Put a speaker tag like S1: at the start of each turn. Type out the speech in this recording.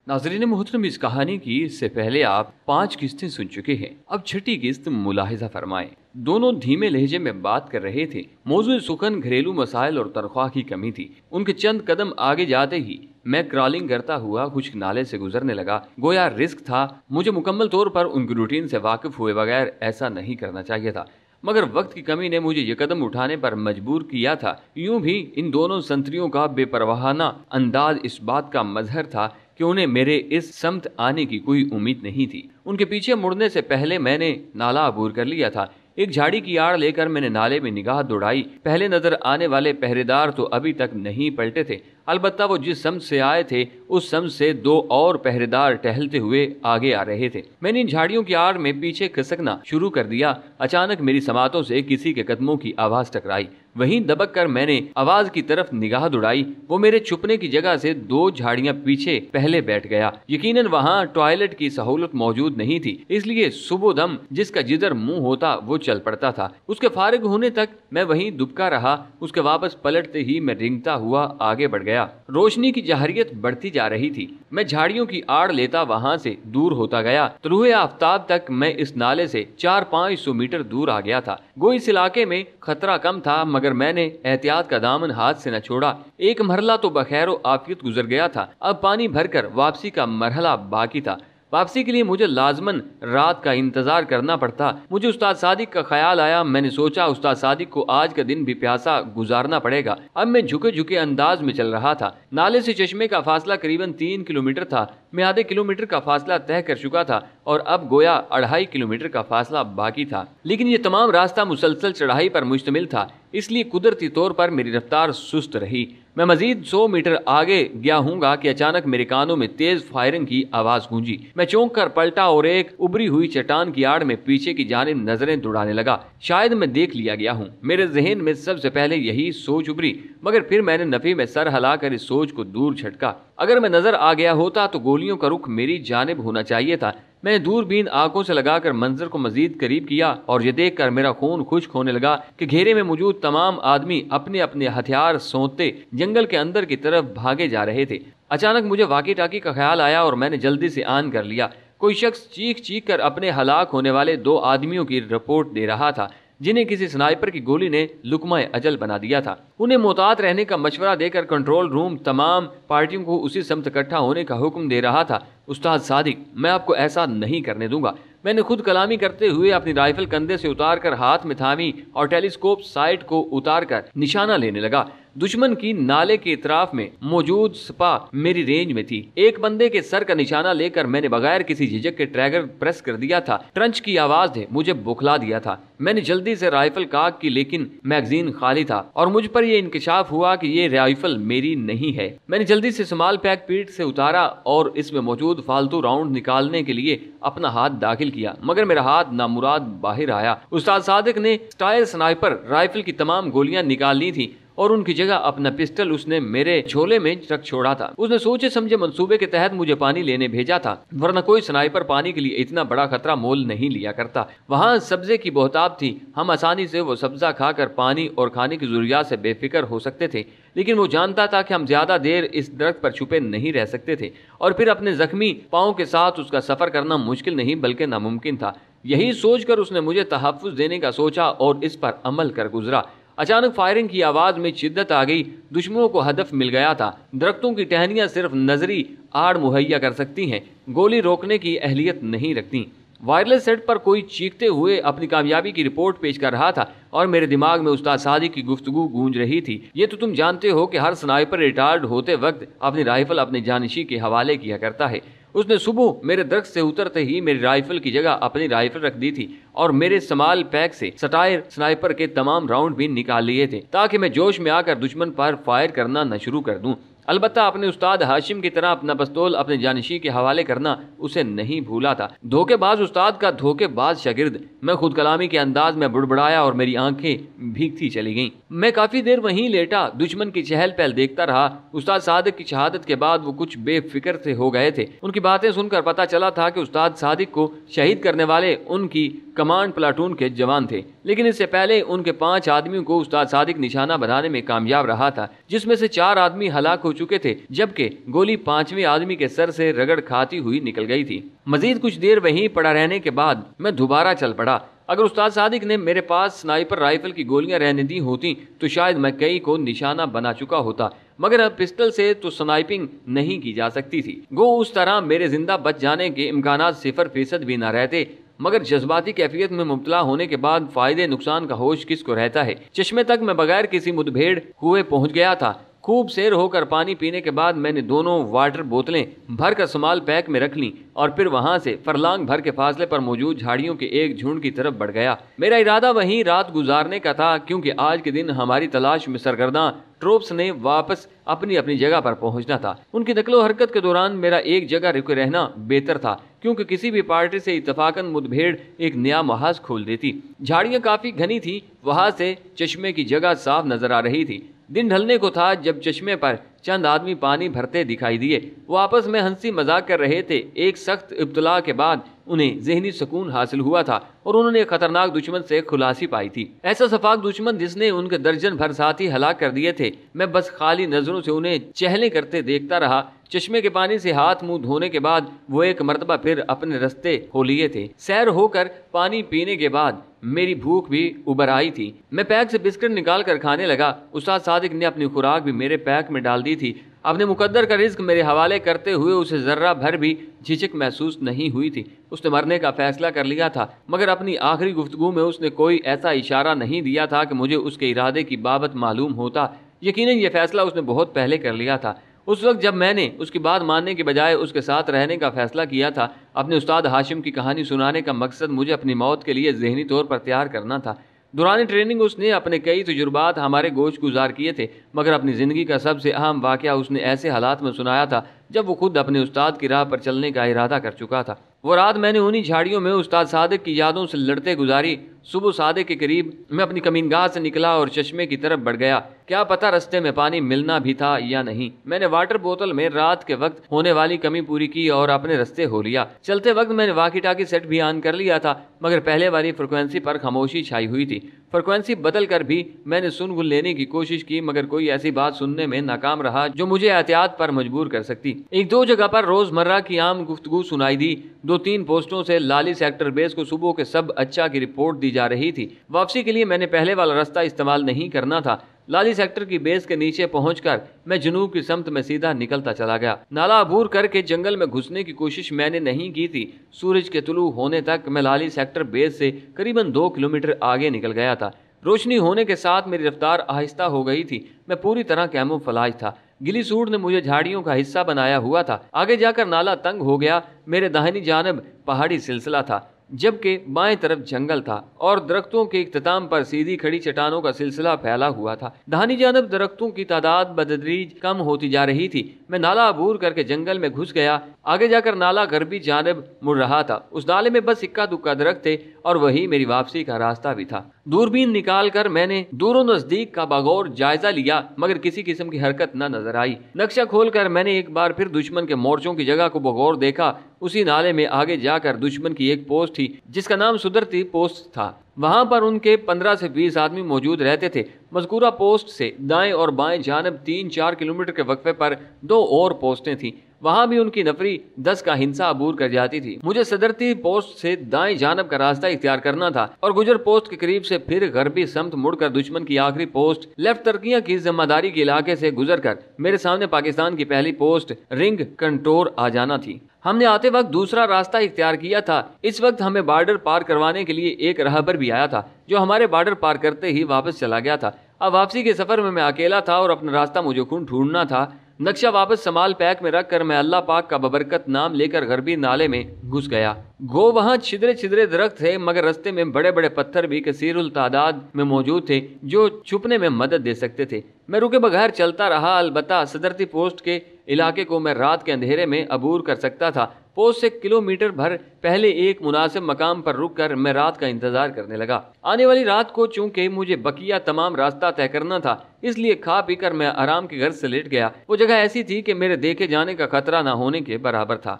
S1: नाज़रीन मोहतरम, इस कहानी की इससे पहले आप 5 किस्तें सुन चुके हैं। अब छठी किस्त मुलाहिजा फरमाएं। दोनों धीमे लहजे में बात कर रहे थे। मौजूद सुखन घरेलू मसाइल और तनख्वाह की कमी थी। उनके चंद कदम आगे जाते ही मैं क्रॉलिंग करता हुआ खुश्क नाले से गुजरने लगा। गोया रिस्क था। मुझे मुकम्मल तौर पर उनकी रूटीन से वाकिफ हुए बगैर ऐसा नहीं करना चाहिए था, मगर वक्त की कमी ने मुझे ये कदम उठाने पर मजबूर किया था। यूं भी इन दोनों संतरियों का बेपरवाहाना अंदाज इस बात का मजहर था कि उन्हें मेरे इस समत आने की कोई उम्मीद नहीं थी। उनके पीछे मुड़ने से पहले मैंने नाला अबूर कर लिया था। एक झाड़ी की आड़ लेकर मैंने नाले में निगाह दौड़ाई। पहले नजर आने वाले पहरेदार तो अभी तक नहीं पलटे थे। अलबत्ता वो जिस समत से आए थे उस समत से 2 और पहरेदार टहलते हुए आगे आ रहे थे। मैंने इन झाड़ियों की आड़ में पीछे खिसकना शुरू कर दिया। अचानक मेरी समातों से किसी के कदमों की आवाज टकराई। वहीं दबक कर मैंने आवाज की तरफ निगाह दौड़ाई। वो मेरे छुपने की जगह से 2 झाड़ियां पीछे पहले बैठ गया। यकीनन वहां टॉयलेट की सहूलत मौजूद नहीं थी, इसलिए सुबोदम जिसका जिधर मुंह होता वो चल पड़ता था। उसके फारिग होने तक मैं वहीं दुबका रहा। उसके वापस पलटते ही मैं रेंगता हुआ आगे बढ़ गया। रोशनी की जहरियत बढ़ती जा रही थी। मैं झाड़ियों की आड़ लेता वहां से दूर होता गया। तुलुए आफ्ताब तक मैं इस नाले से 400-500 मीटर दूर आ गया था। गोई इस इलाके में खतरा कम था, मगर मैंने एहतियात का दामन हाथ से न छोड़ा। एक मरहला तो बखैर आफियत गुजर गया था। अब पानी भरकर वापसी का मरहला बाकी था। वापसी के लिए मुझे लाजमन रात का इंतजार करना पड़ता। मुझे उस्ताद सादिक का ख्याल आया। मैंने सोचा उस्ताद सादिक को आज का दिन भी प्यासा गुजारना पड़ेगा। अब मैं झुके झुके अंदाज में चल रहा था। नाले से चश्मे का फासला करीबन 3 किलोमीटर था। मैं आधे किलोमीटर का फासला तय कर चुका था और अब गोया 2.5 किलोमीटर का फासला बाकी था। लेकिन ये तमाम रास्ता मुसलसल चढ़ाई पर मुश्तमिल था, इसलिए कुदरती तौर पर मेरी रफ्तार सुस्त रही। मैं मजीद 100 मीटर आगे गया हूँगा कि अचानक मेरे कानों में तेज फायरिंग की आवाज गूंजी। मैं चौंक कर पलटा और एक उभरी हुई चट्टान की आड़ में पीछे की जानिब नजरें दौड़ाने लगा। शायद मैं देख लिया गया हूँ। मेरे जहन में सबसे पहले यही सोच उभरी, मगर फिर मैंने नफी में सर हिलाकर इस सोच को दूर झटका। अगर मैं नजर आ गया होता तो गोलियों का रुख मेरी जानिब होना चाहिए था। मैंने दूरबीन आंखों से लगाकर मंजर को मजीद करीब किया और यह देखकर मेरा खून खुश्क होने लगा कि घेरे में मौजूद तमाम आदमी अपने अपने हथियार सौंपते जंगल के अंदर की तरफ भागे जा रहे थे। अचानक मुझे वाकी टाकी का ख्याल आया और मैंने जल्दी से आन कर लिया। कोई शख्स चीख चीख कर अपने हलाक होने वाले 2 आदमियों की रिपोर्ट दे रहा था, जिन्हें किसी स्नाइपर की गोली ने लुकमा अजल बना दिया था। उन्हें मोहतात रहने का मशवरा देकर कंट्रोल रूम तमाम पार्टियों को उसी समत इकट्ठा होने का हुक्म दे रहा था। उस्ताद सादिक, मैं आपको ऐसा नहीं करने दूंगा। मैंने खुद कलामी करते हुए अपनी राइफल कंधे से उतारकर हाथ में थामी और टेलीस्कोप साइट को उतारकर निशाना लेने लगा। दुश्मन की नाले के इतराफ में मौजूद स्पा मेरी रेंज में थी। एक बंदे के सर का निशाना लेकर मैंने बगैर किसी झिझक के ट्रैगर प्रेस कर दिया था। ट्रंच की आवाज ने मुझे बुखला दिया था। मैंने जल्दी से राइफल काक की, लेकिन मैगजीन खाली था और मुझ पर यह इंकशाफ हुआ कि ये राइफल मेरी नहीं है। मैंने जल्दी से स्मॉल पैक पीठ से उतारा और इसमें मौजूद फालतू राउंड निकालने के लिए अपना हाथ दाखिल किया, मगर मेरा हाथ नामुराद बाहर आया। उस्ताद सादिक ने स्टाइल स्नाइपर राइफल की तमाम गोलियां निकाल ली थी और उनकी जगह अपना पिस्टल उसने मेरे झोले में रख छोड़ा था। उसने सोचे समझे मंसूबे के तहत मुझे पानी लेने भेजा था, वरना कोई स्नाइपर पानी के लिए इतना बड़ा खतरा मोल नहीं लिया करता। वहाँ सब्जे की बहुतायत थी। हम आसानी से वो सब्जा खाकर पानी और खाने की जरूरियात से बेफिक्र हो सकते थे, लेकिन वो जानता था कि हम ज्यादा देर इस दरख्त पर छुपे नहीं रह सकते थे और फिर अपने जख्मी पाँव के साथ उसका सफर करना मुश्किल नहीं बल्कि नामुमकिन था। यही सोचकर उसने मुझे तहफ्फुज देने का सोचा और इस पर अमल कर गुजरा। अचानक फायरिंग की आवाज में शिद्दत आ गई। दुश्मनों को हदफ मिल गया था। दरख्तों की टहनियां सिर्फ नजरी आड़ मुहैया कर सकती हैं, गोली रोकने की अहलियत नहीं रखती। वायरलेस सेट पर कोई चीखते हुए अपनी कामयाबी की रिपोर्ट पेश कर रहा था और मेरे दिमाग में उस्ताद सादिक की गुफ्तगू गूंज रही थी। ये तो तुम जानते हो कि हर स्नाइपर रिटायर्ड होते वक्त अपनी राइफल अपने जानिशी के हवाले किया करता है। उसने सुबह मेरे दरख्त से उतरते ही मेरी राइफल की जगह अपनी राइफल रख दी थी और मेरे स्मॉल पैक से स्टाइल स्नाइपर के तमाम राउंड भी निकाल लिए थे, ताकि मैं जोश में आकर दुश्मन पर फायर करना न शुरू कर दूं। अलबत्ता अपने उस्ताद हाशिम की तरह अपना पिस्तौल अपने जानिशी के हवाले करना उसे नहीं भूला था। धोखेबाज उस्ताद का धोखेबाज शागिर्द। मैं खुद कलामी के अंदाज में बुड़बुड़ाया और मेरी आंखें भीगती चली गईं। मैं काफी देर वहीं लेटा दुश्मन की चहल पहल देखता रहा। उस्ताद सादिक की शहादत के बाद वो कुछ बेफिक्र से हो गए थे। उनकी बातें सुनकर पता चला था कि उस्ताद सादिक को शहीद करने वाले उनकी कमांड प्लाटून के जवान थे, लेकिन इससे पहले उनके 5 आदमियों को उस्ताद सादिक निशाना बनाने में कामयाब रहा था, जिसमें से 4 आदमी हलाक हो चुके थे, जबकि गोली 5वें आदमी के सर से रगड़ खाती हुई निकल गई थी। मजीद कुछ देर वहीं पड़ा रहने के बाद मैं दोबारा चल पड़ा। अगर उस्ताद सादिक ने मेरे पास स्नाइपर राइफल की गोलियां रहने दी होती तो शायद मैं कई को निशाना बना चुका होता, मगर अब पिस्टल से तो स्नाइपिंग नहीं की जा सकती थी। गो उस तरह मेरे जिंदा बच जाने के इम्कानात 0% भी ना रहते, मगर जज्बाती कैफियत में मुब्तला होने के बाद फायदे नुकसान का होश किसको रहता है। चश्मे तक मैं बगैर किसी मुठभेड़ हुए पहुंच गया था। खूब सैर होकर पानी पीने के बाद मैंने दोनों वाटर बोतलें भर कर स्मॉल पैक में रख लीं और फिर वहां से फरलांग भर के फासले पर मौजूद झाड़ियों के एक झुंड की तरफ बढ़ गया। मेरा इरादा वहीं रात गुजारने का था, क्योंकि आज के दिन हमारी तलाश में सरगर्दा ट्रोप्स ने वापस अपनी अपनी जगह पर पहुंचना था। उनकी नकलो हरकत के दौरान मेरा एक जगह रुके रहना बेहतर था, क्योंकि किसी भी पार्टी से इत्तफाकन मुठभेड़ एक नया महाज खोल देती। झाड़ियां काफी घनी थी, वहां से चश्मे की जगह साफ नजर आ रही थी। दिन ढलने को था जब चश्मे पर चंद आदमी पानी भरते दिखाई दिए। वो आपस में हंसी मजाक कर रहे थे। एक सख्त इब्तला के बाद उन्हें ज़हनी सुकून हासिल हुआ था और उन्होंने एक खतरनाक दुश्मन से खुलासी पाई थी। ऐसा सफाक दुश्मन जिसने उनके दर्जन भर साथी हलाक कर दिए थे। मैं बस खाली नजरों से उन्हें चहले करते देखता रहा। चश्मे के पानी से हाथ मुंह धोने के बाद वो एक मर्तबा फिर अपने रास्ते हो लिए थे। सैर होकर पानी पीने के बाद मेरी भूख भी उबर आई थी। मैं पैक से बिस्किट निकाल कर खाने लगा। उस्ताद सादिक ने अपनी खुराक भी मेरे पैक में डाल दी थी। अपने मुकद्दर का रिस्क मेरे हवाले करते हुए उसे जर्रा भर भी झिझक महसूस नहीं हुई थी। उसने मरने का फैसला कर लिया था, मगर अपनी आखिरी गुफ्तगू में उसने कोई ऐसा इशारा नहीं दिया था कि मुझे उसके इरादे की बाबत मालूम होता। यकीनन ये फैसला उसने बहुत पहले कर लिया था। उस वक्त जब मैंने उसकी बात मानने के बजाय उसके साथ रहने का फैसला किया था। अपने उस्ताद हाशिम की कहानी सुनाने का मकसद मुझे अपनी मौत के लिए ज़हनी तौर पर तैयार करना था। दौरान ट्रेनिंग उसने अपने कई तजुर्बात हमारे गोश गुजार किए थे, मगर अपनी ज़िंदगी का सबसे अहम वाक़या उसने ऐसे हालात में सुनाया था जब वो खुद अपने उस्ताद की राह पर चलने का इरादा कर चुका था। वो रात मैंने उन्हीं झाड़ियों में उस्ताद सादिक की यादों से लड़ते गुजारी। सुबह सादिक के करीब मैं अपनी कमीनगाह से निकला और चश्मे की तरफ बढ़ गया। क्या पता रास्ते में पानी मिलना भी था या नहीं। मैंने वाटर बोतल में रात के वक्त होने वाली कमी पूरी की और अपने रास्ते हो लिया। चलते वक्त मैंने वाकी टाकी सेट भी ऑन कर लिया था, मगर पहले वाली फ्रिक्वेंसी पर खामोशी छाई हुई थी। फ्रिक्वेंसी बदल कर भी मैंने सुन गुल लेने की कोशिश की, मगर कोई ऐसी बात सुनने में नाकाम रहा जो मुझे एहतियात पर मजबूर कर सकती। एक दो जगह पर रोजमर्रा की आम गुफ्तगू सुनाई दी। 2-3 पोस्टों से लाली सेक्टर बेस को सुबह के सब अच्छा की रिपोर्ट दी जा रही थी। वापसी के लिए मैंने पहले वाला रास्ता इस्तेमाल नहीं करना था। लाली सेक्टर की बेस के नीचे पहुंचकर मैं जनूब की समत में सीधा निकलता चला गया। नाला अबूर करके जंगल में घुसने की कोशिश मैंने नहीं की थी। सूरज के तुलू होने तक मैं लाली सेक्टर बेस से करीबन 2 किलोमीटर आगे निकल गया था। रोशनी होने के साथ मेरी रफ्तार आहिस्ता हो गई थी। मैं पूरी तरह कैमोफ्लेज था। गिली सूट ने मुझे झाड़ियों का हिस्सा बनाया हुआ था। आगे जाकर नाला तंग हो गया। मेरे दाहिनी जानब पहाड़ी सिलसिला था, जबकि बाएं तरफ जंगल था और दरख्तों के इख्तिताम पर सीधी खड़ी चट्टानों का सिलसिला फैला हुआ था। दाहिनी जानब दरख्तों की तादाद बतदरीज कम होती जा रही थी। मैं नाला अबूर करके जंगल में घुस गया। आगे जाकर नाला गरबी जानब मुड़ रहा था। उस नाले में बस इक्का दुक्का दरख्त थे और वही मेरी वापसी का रास्ता भी था। दूरबीन निकाल कर मैंने दूरों नजदीक का बगौर जायजा लिया, मगर किसी किस्म की हरकत न नजर आई। नक्शा खोलकर मैंने एक बार फिर दुश्मन के मोर्चों की जगह को बगौर देखा। उसी नाले में आगे जाकर दुश्मन की एक पोस्ट थी जिसका नाम सुदरती पोस्ट था। वहां पर उनके 15 से 20 आदमी मौजूद रहते थे। मज़कूरा पोस्ट से दाएं और बाएं जानब 3-4 किलोमीटर के वक्फे पर 2 और पोस्टें थीं। वहां भी उनकी नफरी 10 का हिंसा अबूर कर जाती थी। मुझे सदरती पोस्ट से दाएं जानब का रास्ता इख्तियार करना था और गुजर पोस्ट के करीब से फिर गरबी समत मुड़कर दुश्मन की आखिरी पोस्ट लेफ्ट तरकियां की जिम्मेदारी के इलाके से गुजर कर मेरे सामने पाकिस्तान की पहली पोस्ट रिंग कंटोर आ जाना थी। हमने आते वक्त दूसरा रास्ता इख्तियार किया था। इस वक्त हमें बॉर्डर पार करवाने के लिए एक राहबर भी आया था, जो हमारे बॉर्डर पार करते ही वापस चला गया था। अब वापसी के सफर में मैं अकेला था और अपना रास्ता मुझे खुद ढूंढना था। नक्शा वापस संभाल पैक में रख कर मैं अल्लाह पाक का बबरकत नाम लेकर गरबी नाले में घुस गया। गो वहाँ छिदरे छिदरे दरख्त थे, मगर रास्ते में बड़े बड़े पत्थर भी कसीरुल तादाद में मौजूद थे जो छुपने में मदद दे सकते थे। मैं रुके बगैर चलता रहा। अलबत्ता सदरती पोस्ट के इलाके को मैं रात के अंधेरे में अबूर कर सकता था। पोस्ट से किलोमीटर भर पहले एक मुनासिब मकाम पर रुक कर मैं रात का इंतजार करने लगा। आने वाली रात को चूंकि मुझे बकिया तमाम रास्ता तय करना था, इसलिए खा पी कर मैं आराम के घर से लेट गया। वो जगह ऐसी थी कि मेरे देखे जाने का खतरा न होने के बराबर था।